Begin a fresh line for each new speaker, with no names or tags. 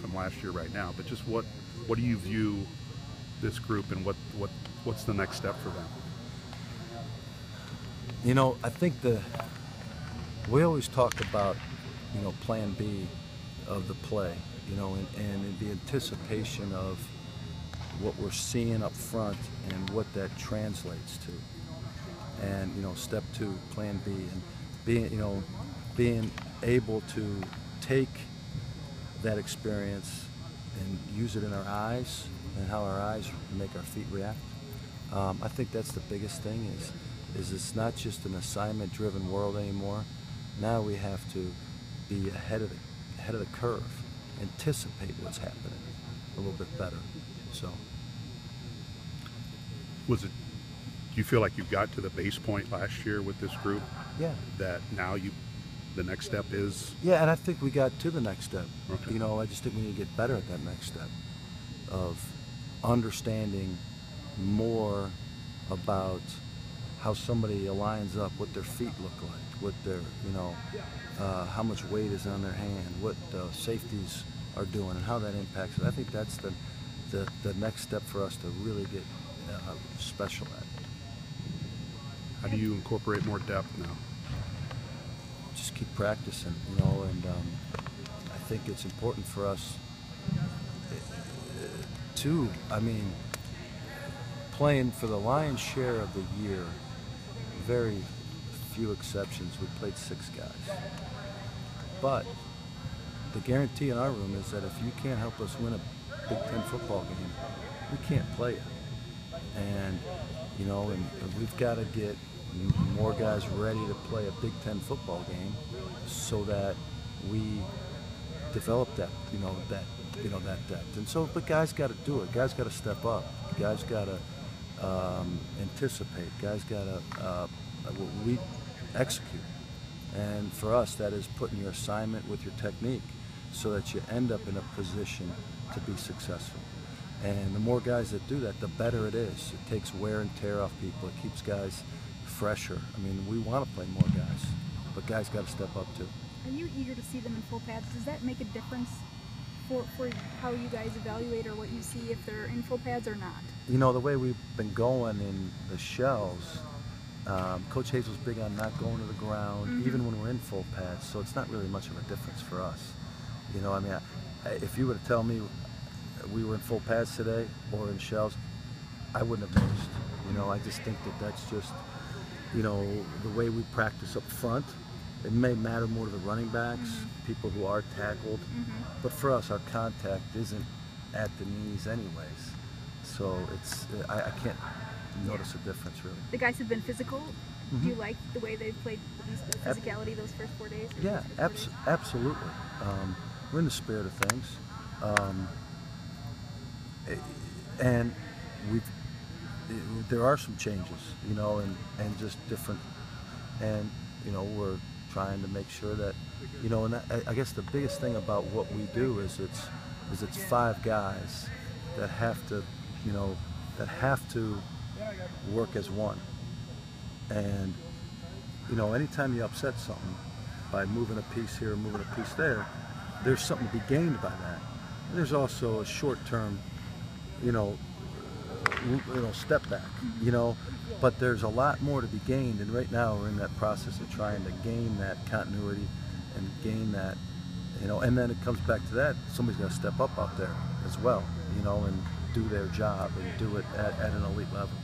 from last year right now, but just what do you view this group, and what's the next step for them?
You know, I think we always talk about, plan B of the play, and the anticipation of what we're seeing up front and what that translates to. And, step two, plan B, and being able to take that experience and use it in our eyes and how our eyes make our feet react. I think that's the biggest thing is it's not just an assignment-driven world anymore. Now we have to be ahead of the curve, anticipate what's happening a little bit better. So,
do you feel like you got to the base point last year with this group?
Yeah.
That now the next step is?
Yeah, and I think we got to the next step.
Okay.
I just think we need to get better at that next step of understanding more about how somebody aligns up, what their feet look like, what their, how much weight is on their hand, what safeties are doing, and how that impacts it. I think that's the next step for us to really get special at.
How do you incorporate more depth now?
Just keep practicing, and I think it's important for us to, playing for the lion's share of the year, very few exceptions, we played 6 guys. But the guarantee in our room is that if you can't help us win a Big Ten football game, we can't play it. And, and we've got to get more guys ready to play a Big Ten football game so that we develop that, that depth. And so, but guys got to do it. Guys got to step up. Guys got to anticipate. Guys got to we execute. And for us, that is putting your assignment with your technique so that you end up in a position to be successful. And the more guys that do that, the better it is. It takes wear and tear off people. It keeps guys fresher. We want to play more guys, but guys got to step up too.
Are you eager to see them in full pads? Does that make a difference for how you guys evaluate or what you see if they're in full pads or not?
The way we've been going in the shells, Coach Hazel's big on not going to the ground, even when we're in full pads, so it's not really much of a difference for us. If you were to tell me we were in full pads today or in shells, I wouldn't have noticed. I just think that's just, the way we practice up front. It may matter more to the running backs, people who are tackled, but for us, our contact isn't at the knees anyways. So I can't notice a difference really.
The guys have been physical. Do you like the way they've played the physicality those first 4 days?
Yeah, absolutely. We're in the spirit of things. And there are some changes, and just different, and we're trying to make sure that, and I guess the biggest thing about what we do is it's 5 guys that have to, work as one. And anytime you upset something by moving a piece here, moving a piece there, there's something to be gained by that. And there's also a short-term, step back, but there's a lot more to be gained, and right now we're in that process of trying to gain that continuity and gain that, and then it comes back to that, somebody's got to step up out there as well, and do their job and do it at an elite level.